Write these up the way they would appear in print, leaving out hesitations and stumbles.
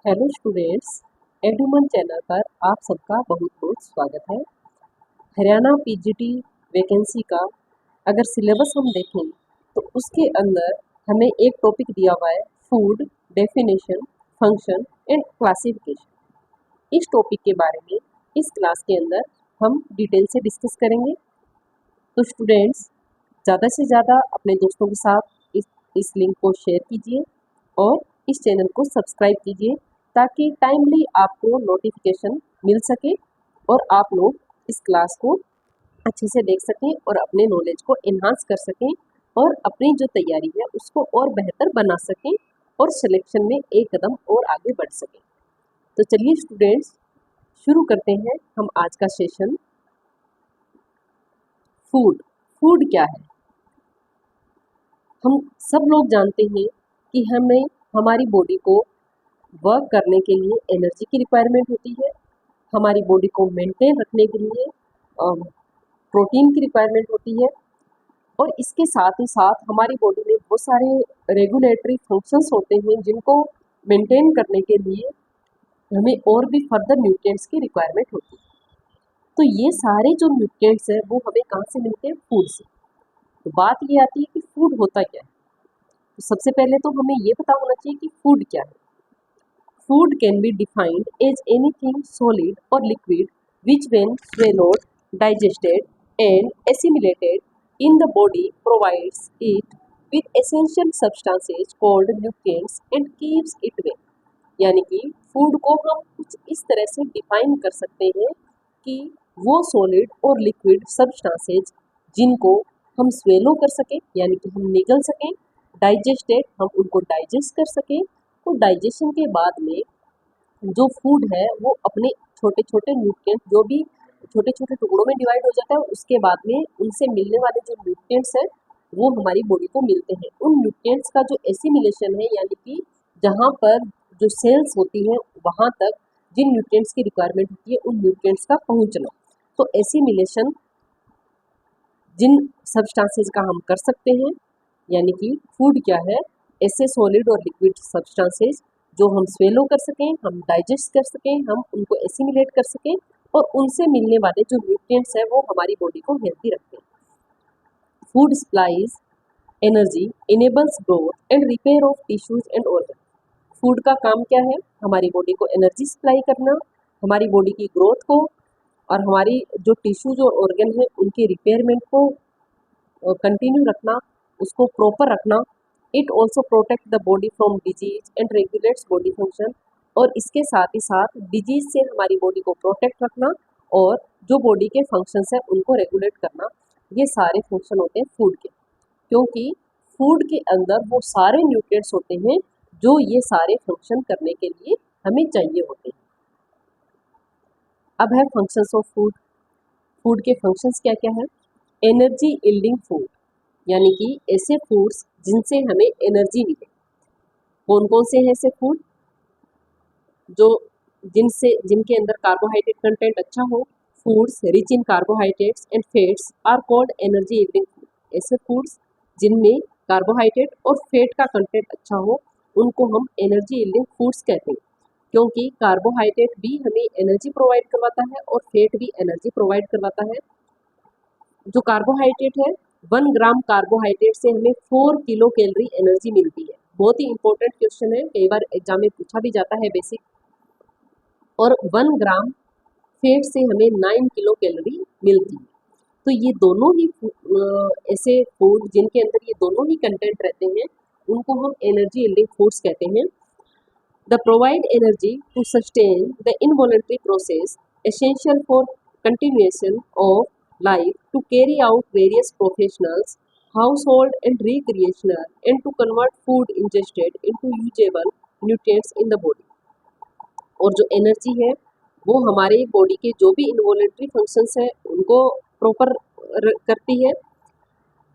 Hello students, एडुमन channel पर आप सबका बहुत बहुत स्वागत है। हरियाणा पीजीटी वैकेंसी का अगर सिलेबस हम देखें तो उसके अंदर हमें एक टॉपिक दिया हुआ है food definition, function and classification. इस टॉपिक के बारे में इस क्लास के अंदर हम डिटेल से डिस्कस करेंगे। तो स्टूडेंट्स, ज़्यादा से ज़्यादा अपने दोस्तों के साथ इस लिंक को शेयर कीजिए और इस चैनल को सब्सक्राइब कीजिए ताकि टाइमली आपको नोटिफिकेशन मिल सके और आप लोग इस क्लास को अच्छे से देख सकें और अपने नॉलेज को इन्हांस कर सकें और अपनी जो तैयारी है उसको और बेहतर बना सकें और सिलेक्शन में एक कदम और आगे बढ़ सकें। तो चलिए स्टूडेंट्स, शुरू करते हैं हम आज का सेशन। फूड फूड क्या है? हम सब लोग जानते हैं कि हमें हमारी बॉडी को वर्क करने के लिए एनर्जी की रिक्वायरमेंट होती है। हमारी बॉडी को मेंटेन रखने के लिए प्रोटीन की रिक्वायरमेंट होती है और इसके साथ ही साथ हमारी बॉडी में बहुत सारे रेगुलेटरी फंक्शंस होते हैं जिनको मेंटेन करने के लिए हमें और भी फर्दर न्यूट्रिएंट्स की रिक्वायरमेंट होती है। तो ये सारे जो न्यूट्रिएंट्स हैं वो हमें कहाँ से मिलते हैं? फूड से। तो बात ये आती है कि फूड होता क्या है। तो सबसे पहले तो हमें ये पता होना चाहिए कि फूड क्या है। Food can be defined as anything solid or liquid which, when swallowed, digested, and assimilated in the body, provides it with essential substances called nutrients and keeps it well। यानी कि फूड को हम कुछ इस तरह से डिफाइन कर सकते हैं कि वो सॉलिड और लिक्विड सब्सटेंसेज जिनको हम स्वेलो कर सकें, यानी कि हम निगल सकें, डाइजेस्टेड हम उनको डाइजेस्ट कर सकें, तो डाइजेशन के बाद में जो फूड है वो अपने छोटे छोटे न्यूट्रिएंट जो भी छोटे छोटे टुकड़ों में डिवाइड हो जाता है, उसके बाद में उनसे मिलने वाले जो न्यूट्रिएंट्स हैं वो हमारी बॉडी को मिलते हैं। उन न्यूट्रिएंट्स का जो एसिमिलेशन है, यानी कि जहाँ पर जो सेल्स होती हैं वहाँ तक जिन न्यूट्रिएंट्स की रिक्वायरमेंट होती है उन न्यूट्रिएंट्स का पहुँचना, तो एसिमिलेशन जिन सब्सटेंसेज का हम कर सकते हैं। यानी कि फूड क्या है? ऐसे सॉलिड और लिक्विड सब्सटेंसेज जो हम स्वेलो कर सकें, हम डाइजेस्ट कर सकें, हम उनको एसिमिलेट कर सकें और उनसे मिलने वाले जो न्यूट्रिएंट्स हैं वो हमारी बॉडी को हेल्दी रखते हैं। Food supplies energy, enables growth and repair of tissues and organ. Food का काम क्या है? हमारी बॉडी को एनर्जी सप्लाई करना, हमारी बॉडी की ग्रोथ को और हमारी जो टिश्यूज और ऑर्गन है उनके रिपेयरमेंट को कंटिन्यू रखना, उसको प्रॉपर रखना। It also protect the body from disease and regulates body function. और इसके साथ ही साथ डिजीज से हमारी बॉडी को प्रोटेक्ट रखना और जो बॉडी के फंक्शंस हैं उनको रेगुलेट करना, ये सारे फंक्शन होते हैं फूड के। क्योंकि फूड के अंदर वो सारे न्यूट्रिएंट्स होते हैं जो ये सारे फंक्शन करने के लिए हमें चाहिए होते हैं। अब है फंक्शंस ऑफ फूड। फूड के फंक्शंस क्या क्या है? एनर्जी यील्डिंग फूड, यानी कि ऐसे फूड्स जिनसे हमें एनर्जी मिले। कौन कौन से हैं ऐसे फूड? जो जिनके अंदर कार्बोहाइड्रेट कंटेंट अच्छा हो। Foods rich in carbohydrates and fats are called energy yielding food. ऐसे फूड्स जिनमें कार्बोहाइड्रेट और फैट का कंटेंट अच्छा हो उनको हम एनर्जी यील्डिंग फूड्स कहते हैं। क्योंकि कार्बोहाइड्रेट भी हमें एनर्जी प्रोवाइड करवाता है और फैट भी एनर्जी प्रोवाइड करवाता है। जो कार्बोहाइड्रेट है, 1 ग्राम कार्बोहाइड्रेट से हमें 4 किलो कैलोरी एनर्जी मिलती है। बहुत ही इंपॉर्टेंट क्वेश्चन है, कई बार एग्जाम में पूछा भी जाता है बेसिक। और 1 ग्राम फैट से हमें 9 किलो कैलोरी मिलती है। तो ये दोनों ही ऐसे फूड जिनके अंदर ये दोनों ही कंटेंट रहते हैं उनको हम एनर्जी यील्डिंग फूड्स कहते हैं। The provide energy to sustain the involuntary process essential for continuation of life, to carry out various professionals, household and recreational, and to convert food ingested into usable nutrients in the body। और जो energy है वो हमारे body के जो भी involuntary functions हैं उनको प्रॉपर करती है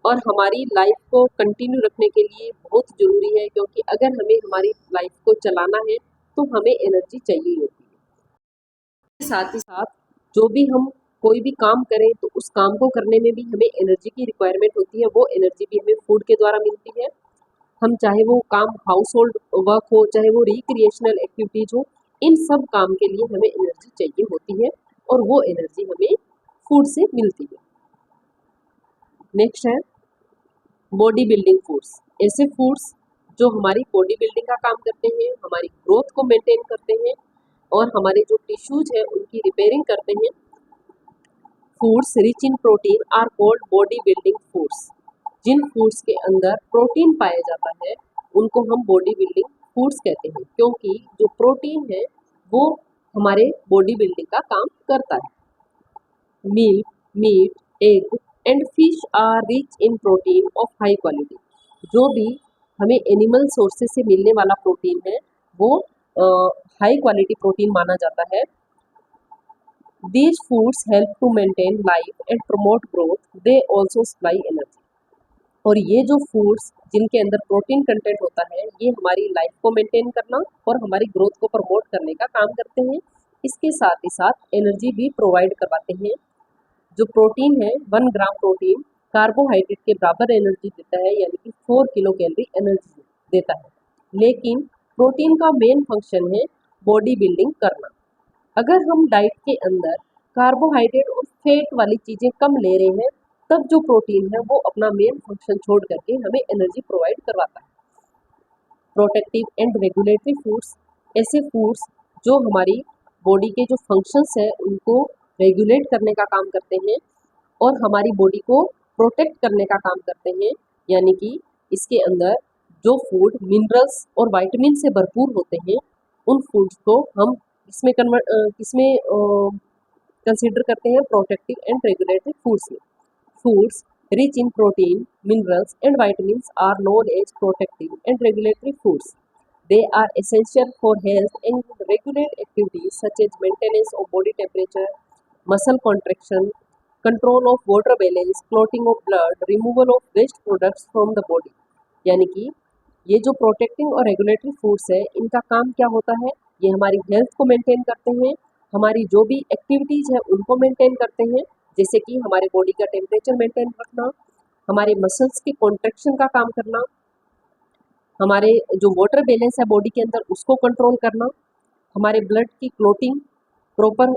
और हमारी लाइफ को कंटिन्यू रखने के लिए बहुत ज़रूरी है। क्योंकि अगर हमें हमारी लाइफ को चलाना है तो हमें एनर्जी चाहिए होती है। साथ ही साथ जो भी हम कोई भी काम करें तो उस काम को करने में भी हमें एनर्जी की रिक्वायरमेंट होती है। वो एनर्जी भी हमें फूड के द्वारा मिलती है। हम चाहे वो काम हाउस होल्ड वर्क हो, चाहे वो रिक्रिएशनल एक्टिविटीज हो, इन सब काम के लिए हमें एनर्जी चाहिए होती है और वो एनर्जी हमें फूड से मिलती है। नेक्स्ट है बॉडी बिल्डिंग फूड्स। ऐसे फूड्स जो हमारी बॉडी बिल्डिंग का काम करते हैं, हमारी ग्रोथ को मेंटेन करते हैं और हमारे जो टिश्यूज है उनकी रिपेयरिंग करते हैं। Foods rich in protein are called body building foods. जिन फूड्स के अंदर प्रोटीन पाया जाता है उनको हम बॉडी बिल्डिंग फूड्स कहते हैं, क्योंकि जो प्रोटीन है वो हमारे बॉडी बिल्डिंग का काम करता है। Milk, meat, egg and fish are rich in protein of high quality. जो भी हमें एनिमल सोर्सेज से मिलने वाला प्रोटीन है वो हाई क्वालिटी प्रोटीन माना जाता है। These foods help to maintain life and promote growth. They also supply energy. और ये जो फूड्स जिनके अंदर प्रोटीन कंटेंट होता है ये हमारी लाइफ को मेंटेन करना और हमारी ग्रोथ को प्रमोट करने का काम करते हैं। इसके साथ ही साथ एनर्जी भी प्रोवाइड करवाते हैं। जो प्रोटीन है 1 ग्राम प्रोटीन कार्बोहाइड्रेट के बराबर एनर्जी देता है, यानी कि 4 किलो कैलोरी एनर्जी देता है। लेकिन प्रोटीन का मेन फंक्शन है बॉडी बिल्डिंग करना। अगर हम डाइट के अंदर कार्बोहाइड्रेट और फैट वाली चीज़ें कम ले रहे हैं तब जो प्रोटीन है वो अपना मेन फंक्शन छोड़ करके हमें एनर्जी प्रोवाइड करवाता है। प्रोटेक्टिव एंड रेगुलेटरी फूड्स, ऐसे फूड्स जो हमारी बॉडी के जो फंक्शंस है उनको रेगुलेट करने का काम करते हैं और हमारी बॉडी को प्रोटेक्ट करने का काम करते हैं। यानी कि इसके अंदर जो फूड मिनरल्स और वाइटामिन से भरपूर होते हैं उन फूड्स को हम इसमें कंसिडर करते हैं प्रोटेक्टिव एंड रेगुलेटरी फूड्स में। Foods rich in protein, minerals and vitamins are known as protective and regulatory foods. They are essential for health and regulate activities such as maintenance of body temperature, muscle contraction, control of water balance, clotting of blood, removal of waste products from the body। यानी कि ये जो protecting और regulatory foods है इनका काम क्या होता है, ये हमारी हेल्थ को मेंटेन करते हैं, हमारी जो भी एक्टिविटीज़ है उनको मेंटेन करते हैं, जैसे कि हमारे बॉडी का टेम्परेचर मेंटेन रखना, हमारे मसल्स के कॉन्ट्रैक्शन का काम करना, हमारे जो वाटर बैलेंस है बॉडी के अंदर उसको कंट्रोल करना, हमारे ब्लड की क्लोटिंग प्रॉपर,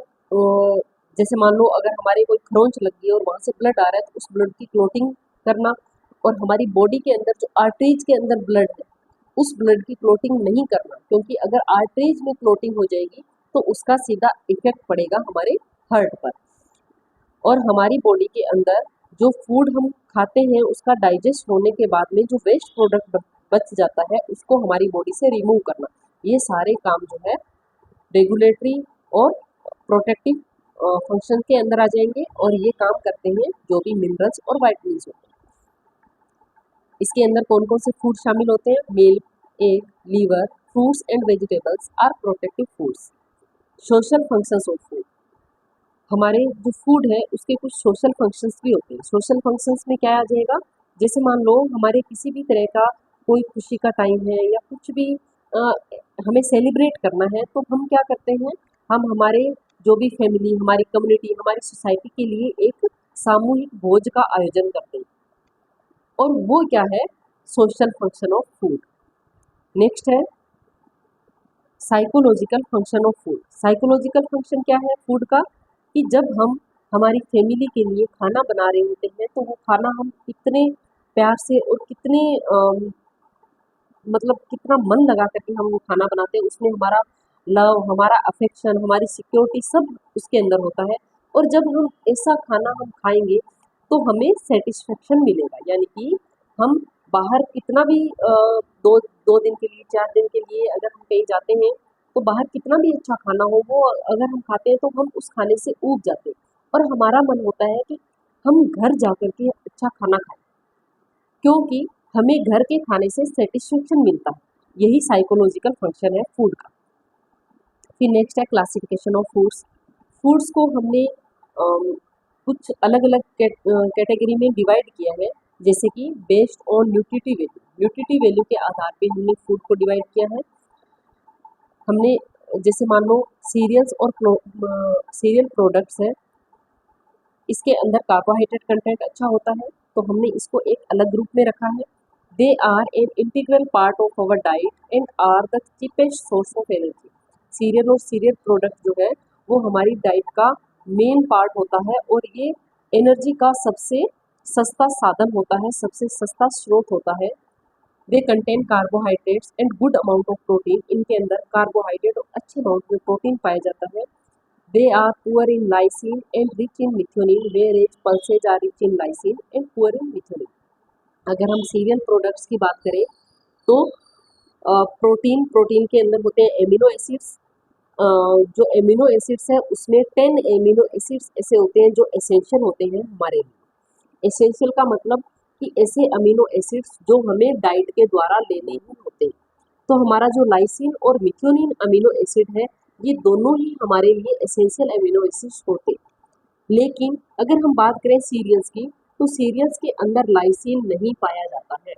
जैसे मान लो अगर हमारे कोई खरोंच लग गई और वहाँ से ब्लड आ रहा है तो उस ब्लड की क्लोटिंग करना, और हमारी बॉडी के अंदर जो आर्टरीज के अंदर ब्लड है उस ब्लड की क्लोटिंग नहीं करना, क्योंकि अगर आर्टरीज में क्लोटिंग हो जाएगी तो उसका सीधा इफेक्ट पड़ेगा हमारे हार्ट पर। और हमारी बॉडी के अंदर जो फूड हम खाते हैं उसका डाइजेस्ट होने के बाद में जो वेस्ट प्रोडक्ट बच जाता है उसको हमारी बॉडी से रिमूव करना, ये सारे काम जो है रेगुलेटरी और प्रोटेक्टिव फंक्शन के अंदर आ जाएंगे और ये काम करते हैं जो भी मिनरल्स और वाइटामिन्स होते हैं। इसके अंदर कौन कौन से फूड शामिल होते हैं, milk, egg, liver, fruits and vegetables are protective foods. Social functions of food, हमारे जो फूड है उसके कुछ सोशल फंक्शंस भी होते हैं। सोशल फंक्शंस में क्या आ जाएगा, जैसे मान लो हमारे किसी भी तरह का कोई खुशी का टाइम है या कुछ भी हमें सेलिब्रेट करना है तो हम क्या करते हैं, हम हमारे जो भी फैमिली, हमारी कम्युनिटी, हमारी सोसाइटी के लिए एक सामूहिक भोज का आयोजन करते हैं और वो क्या है, social function of food. Next है psychological function of food. Psychological function क्या है फूड का, कि जब हम हमारी फैमिली के लिए खाना बना रहे होते हैं तो वो खाना हम कितने प्यार से और कितने मतलब कितना मन लगा करके हम वो खाना बनाते हैं, उसमें हमारा लव, हमारा अफेक्शन, हमारी सिक्योरिटी सब उसके अंदर होता है। और जब हम ऐसा खाना हम खाएंगे तो हमें सेटिस्फेक्शन मिलेगा, यानी कि हम बाहर कितना भी दो दो दिन के लिए, 4 दिन के लिए अगर हम कहीं जाते हैं तो बाहर कितना भी अच्छा खाना हो वो अगर हम खाते हैं तो हम उस खाने से ऊब जाते हैं और हमारा मन होता है कि हम घर जा कर के अच्छा खाना खाएं, क्योंकि हमें घर के खाने से सेटिस्फेक्शन मिलता है। यही साइकोलॉजिकल फंक्शन है फूड का। फिर नेक्स्ट है क्लासिफिकेशन ऑफ फूड्स। फूड्स को हमने कुछ अलग अलग कैटेगरी में डिवाइड किया है, जैसे कि based on nutritive value. Nutritive value के आधार पे हमने फूड को डिवाइड किया है। हमने जैसे मान लो सीरियल्स और सीरियल प्रोडक्ट्स है, इसके अंदर कार्बोहाइड्रेट कंटेंट अच्छा होता है तो हमने इसको एक अलग ग्रुप में रखा है। They are an integral part of our diet and are the cheapest source of energy. Cereal और सीरियल प्रोडक्ट जो है वो हमारी डाइट का मेन पार्ट होता है और ये एनर्जी का सबसे सस्ता साधन होता है, सबसे सस्ता स्रोत होता है। They contain carbohydrates and good amount of protein. इनके अंदर कार्बोहाइड्रेट और अच्छे अमाउंट में प्रोटीन पाया जाता है। They are poor in lysine and rich in methionine, whereas pulses are rich in lysine and poor in methionine. अगर हम सीरियल प्रोडक्ट्स की बात करें तो प्रोटीन के अंदर होते हैं एमिनो एसिड्स। जो एमिनो एसिड्स है उसमें 10 एमिनो एसिड्स ऐसे होते हैं जो एसेंशियल होते हैं हमारे लिए। एसेंशियल का मतलब कि ऐसे अमीनो एसिड्स जो हमें डाइट के द्वारा लेने ही होते हैं। तो हमारा जो लाइसिन और मिथ्योनिन अमीनो एसिड है ये दोनों ही हमारे लिए एसेंशियल अमीनो एसिड्स होते हैं। लेकिन अगर हम बात करें सीरियल्स की तो सीरियल्स के अंदर लाइसिन नहीं पाया जाता है।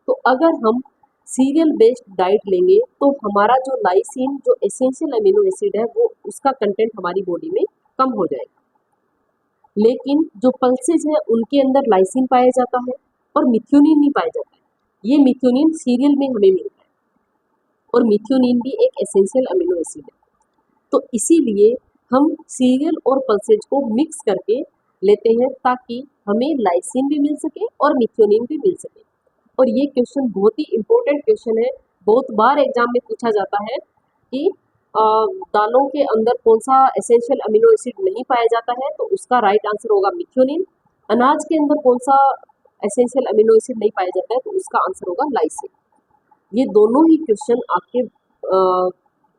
तो अगर हम सीरियल बेस्ड डाइट लेंगे तो हमारा जो लाइसिन जो एसेंशियल अमीनो एसिड है वो उसका कंटेंट हमारी बॉडी में कम हो जाएगा। लेकिन जो पल्सेज है उनके अंदर लाइसिन पाया जाता है और मिथ्योनिन नहीं पाया जाता है। ये मिथ्योनिन सीरियल में हमें मिलता है और मिथ्योनिन भी एक एसेंशियल अमीनो एसिड है। तो इसीलिए हम सीरियल और पल्सेज को मिक्स करके लेते हैं ताकि हमें लाइसिन भी मिल सके और मिथ्योनिन भी मिल सके। और ये क्वेश्चन बहुत ही इम्पोर्टेंट क्वेश्चन है, बहुत बार एग्जाम में पूछा जाता है कि दालों के अंदर कौन सा एसेंशियल अमीनो एसिड नहीं पाया जाता है, तो उसका राइट आंसर होगा मिथ्योनिन। अनाज के अंदर कौन सा एसेंशियल अमीनो एसिड नहीं पाया जाता है, तो उसका आंसर होगा लाइसिन। ये दोनों ही क्वेश्चन आपके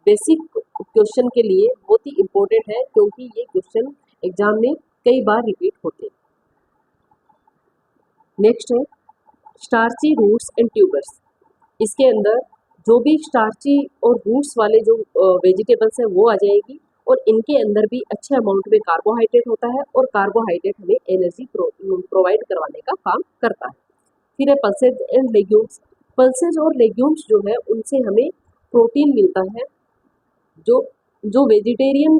बेसिक क्वेश्चन के लिए बहुत ही इम्पोर्टेंट है क्योंकि ये क्वेश्चन एग्जाम में कई बार रिपीट होते हैं। नेक्स्ट है स्टार्ची रूट्स एंड ट्यूबर्स। इसके अंदर जो भी स्टार्ची और रूट्स वाले जो वेजिटेबल्स हैं वो आ जाएगी और इनके अंदर भी अच्छे अमाउंट में कार्बोहाइड्रेट होता है और कार्बोहाइड्रेट हमें एनर्जी प्रोवाइड करवाने का काम करता है। फिर है पल्सेज एंड लेग्यूम्स। पल्सेज और लेग्यूम्स जो है उनसे हमें प्रोटीन मिलता है। जो जो वेजिटेरियन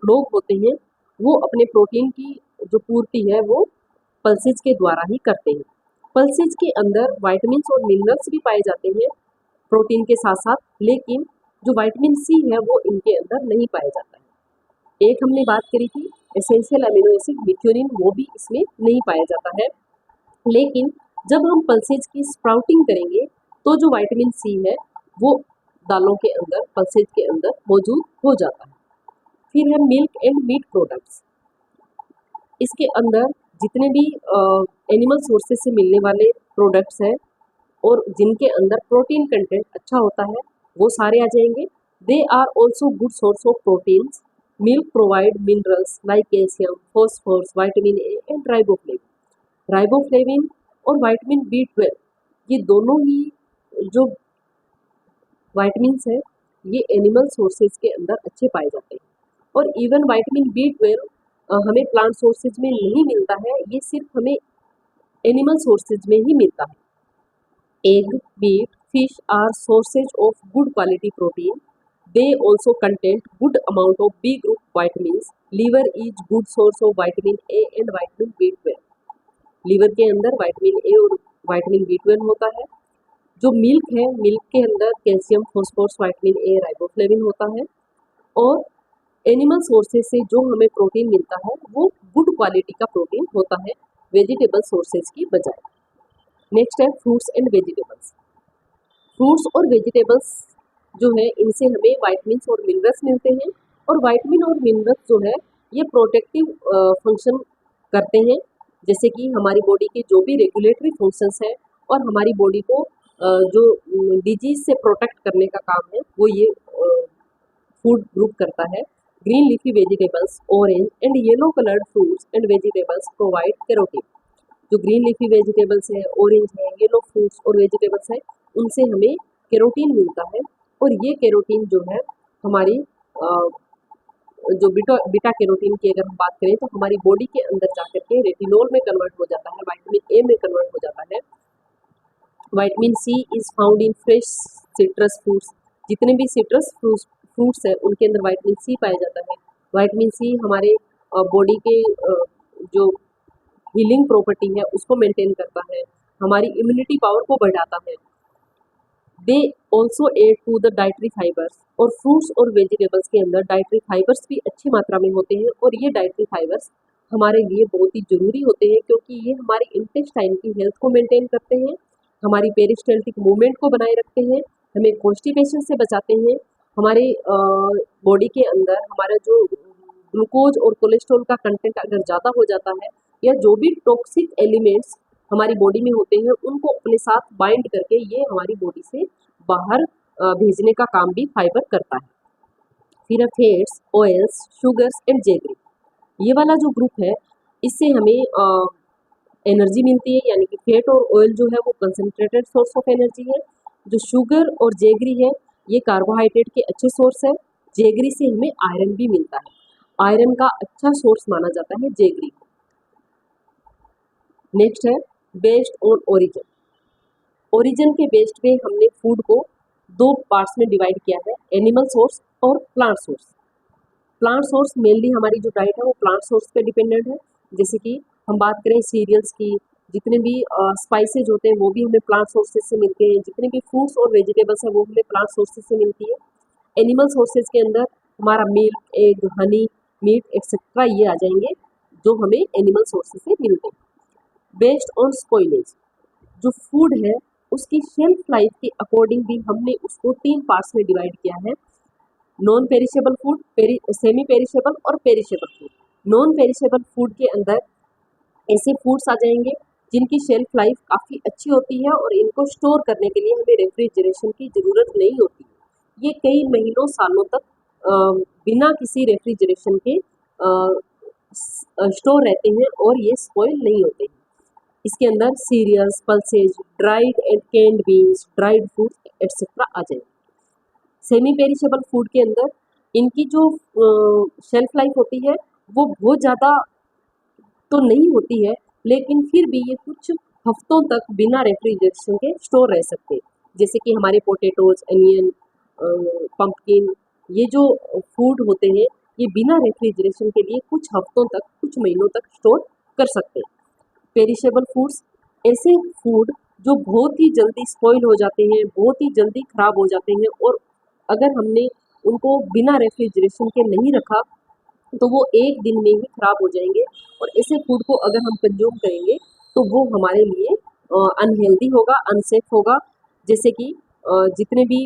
लोग होते हैं वो अपने प्रोटीन की जो पूर्ति है वो पल्सेज के द्वारा ही करते हैं। पल्सेज के अंदर वाइटामिन्स और मिनरल्स भी पाए जाते हैं प्रोटीन के साथ साथ, लेकिन जो विटामिन सी है वो इनके अंदर नहीं पाया जाता है। एक हमने बात करी थी एसेंशियल अमीनो एसिड मिथ्योनिन, वो भी इसमें नहीं पाया जाता है। लेकिन जब हम पल्सेज की स्प्राउटिंग करेंगे तो जो विटामिन सी है वो दालों के अंदर पल्सेज के अंदर मौजूद हो जाता है। फिर है मिल्क एंड मीट प्रोडक्ट्स। इसके अंदर जितने भी एनिमल सोर्सेज से मिलने वाले प्रोडक्ट्स हैं और जिनके अंदर प्रोटीन कंटेंट अच्छा होता है वो सारे आ जाएंगे। They are also good source of proteins. Milk provide minerals like calcium, phosphorus, vitamin A and riboflavin. Riboflavin और विटामिन B12 ये दोनों ही जो विटामिन्स हैं ये एनिमल सोर्सेज के अंदर अच्छे पाए जाते हैं। और इवन विटामिन B12 हमें प्लांट सोर्सेज में नहीं मिलता है, ये सिर्फ हमें एनिमल सोर्सेज में ही मिलता है। Egg, meat, fish are sources of good quality protein. They also contain good amount of B group vitamins. Liver is good source of vitamin A and vitamin B12. Liver के अंदर vitamin A और vitamin B12 होता है। जो milk है, milk के अंदर calcium, phosphorus, vitamin ए, riboflavin होता है। और एनिमल सोर्सेज से जो हमें प्रोटीन मिलता है वो गुड क्वालिटी का प्रोटीन होता है वेजिटेबल सोर्सेज की बजाय। नेक्स्ट है फ्रूट्स एंड वेजिटेबल्स। फ्रूट्स और वेजिटेबल्स जो है इनसे हमें वाइटमिन्स और मिनरल्स मिलते हैं और वाइटमिन और मिनरल्स जो है ये प्रोटेक्टिव फंक्शन करते हैं, जैसे कि हमारी बॉडी के जो भी रेगुलेटरी फंक्शंस हैं और हमारी बॉडी को जो डिजीज से प्रोटेक्ट करने का काम है वो ये फूड ग्रुप करता है। Green leafy vegetables, orange and yellow coloured fruits and vegetables provide carotene. जो ग्रीन लीफी वेजिटेबल्स है, ऑरेंज है, येलो फ्रूट्स और वेजिटेबल्स है उनसे हमें कैरोटीन मिलता है। और ये कैरोटीन जो है हमारी जो बीटा कैरोटीन की अगर हम बात करें तो हमारी बॉडी के अंदर जाकर के रेटिनॉल में कन्वर्ट हो जाता है, विटामिन ए में कन्वर्ट हो जाता है। Vitamin C is found in fresh citrus fruits. जितने भी सिट्रस फ्रूट्स है उनके अंदर विटामिन सी पाया जाता है। विटामिन सी हमारे बॉडी के जो हीलिंग प्रॉपर्टी है उसको मेंटेन करता है। हमारी इम्यूनिटी पावर को बढ़ाता है। They also add to the dietary fibres, और फ्रूट्स और वेजिटेबल्स के अंदर डाइटरी फाइबर्स भी अच्छी मात्रा में होते हैं, और ये डाइटरी फाइबर्स हमारे लिए बहुत ही ज़रूरी होते हैं क्योंकि ये हमारी इंटेस्टाइन की हेल्थ को मेंटेन करते हैं, हमारी पेरिस्टाल्टिक मूवमेंट को बनाए रखते हैं, हमें कॉन्स्टिपेशन से बचाते हैं, हमारे बॉडी के अंदर हमारा जो ग्लूकोज और कोलेस्ट्रॉल का कंटेंट अगर ज़्यादा हो जाता है, या जो भी टॉक्सिक एलिमेंट्स हमारी बॉडी में होते हैं उनको अपने साथ बाइंड करके ये हमारी बॉडी से बाहर भेजने का काम भी फाइबर करता है। फिर fats, oils, sugars and jaggery, ये वाला जो ग्रुप है इससे हमें एनर्जी मिलती है, यानी कि फैट और ऑयल जो है वो कंसनट्रेटेड सोर्स ऑफ एनर्जी है। जो शुगर और जेगरी है ये कार्बोहाइड्रेट के अच्छे सोर्स है। जेगरी से हमें आयरन भी मिलता है, आयरन का अच्छा सोर्स माना जाता है जेगरी को। नेक्स्ट है बेस्ड ऑन ओरिजिन। ओरिजिन के बेस्ड पे हमने फूड को दो पार्ट्स में डिवाइड किया है, एनिमल सोर्स और plant source. Plant source mainly हमारी जो डाइट है वो प्लांट सोर्स पे डिपेंडेंट है, जैसे कि हम बात करें सीरियल्स की, जितने भी स्पाइसेज होते हैं वो भी हमें प्लांट सोर्सेज से मिलते हैं, जितने भी फ्रूट्स और वेजिटेबल्स हैं वो हमें प्लांट सोर्सेज से मिलती है। एनिमल सोर्सेज के अंदर हमारा milk, egg, honey, meat etcetera ये आ जाएंगे जो हमें एनिमल सोर्सेज से मिलते हैं। बेस्ड ऑन स्पॉइलेज, जो फूड है उसकी शेल्फ लाइफ के अकॉर्डिंग भी हमने उसको 3 पार्ट्स में डिवाइड किया है, non perishable food, semi perishable और perishable food. Non perishable food के अंदर ऐसे फूड्स आ जाएंगे जिनकी शेल्फ लाइफ काफ़ी अच्छी होती है और इनको स्टोर करने के लिए हमें रेफ्रिजरेशन की ज़रूरत नहीं होती। ये कई महीनों सालों तक बिना किसी रेफ्रिजरेशन के स्टोर रहते हैं और ये स्पॉइल नहीं होते हैं। इसके अंदर cereals, pulses, dried and canned beans, dried fruits etcetera आ जाएंगे। सेमी पेरिशेबल फूड के अंदर इनकी जो शेल्फ लाइफ होती है वो बहुत ज़्यादा तो नहीं होती है, लेकिन फिर भी ये कुछ हफ्तों तक बिना रेफ्रिजरेशन के स्टोर रह सकते हैं, जैसे कि हमारे पोटैटोज, अनियन, पंपकिन, ये जो फूड होते हैं ये बिना रेफ्रिजरेशन के लिए कुछ हफ्तों तक, कुछ महीनों तक स्टोर कर सकते हैं। पेरिशेबल फूड्स ऐसे फूड जो बहुत ही जल्दी स्पॉइल हो जाते हैं, बहुत ही जल्दी खराब हो जाते हैं, और अगर हमने उनको बिना रेफ्रिजरेशन के नहीं रखा तो वो एक दिन में ही खराब हो जाएंगे, और ऐसे फूड को अगर हम कंज्यूम करेंगे तो वो हमारे लिए अनहेल्दी होगा, अनसेफ होगा। जैसे कि जितने भी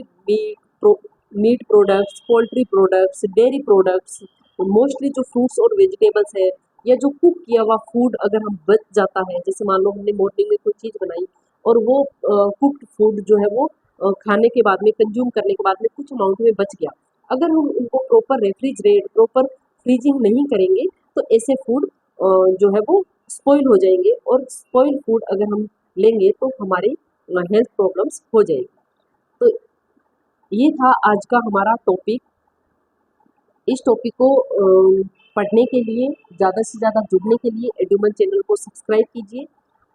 meat products, poultry products, dairy products, mostly जो फ्रूट्स और वेजिटेबल्स है, या जो कुक किया हुआ फूड अगर हम बच जाता है, जैसे मान लो हमने मॉर्निंग में कोई चीज़ बनाई और वो कुक्ड फूड जो है वो खाने के बाद में, कंज्यूम करने के बाद में कुछ अमाउंट में बच गया, अगर हम उनको प्रॉपर रेफ्रिजरेट, प्रॉपर फ्रीजिंग नहीं करेंगे तो ऐसे फूड जो है वो स्पॉइल हो जाएंगे, और स्पॉइल फूड अगर हम लेंगे तो हमारे हेल्थ प्रॉब्लम्स हो जाएगी। तो ये था आज का हमारा टॉपिक। इस टॉपिक को पढ़ने के लिए, ज़्यादा से ज़्यादा जुड़ने के लिए एडुमन चैनल को सब्सक्राइब कीजिए।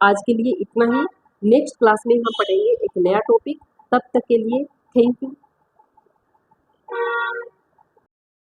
आज के लिए इतना ही, नेक्स्ट क्लास में हम पढ़ेंगे एक नया टॉपिक। तब तक के लिए थैंक यू।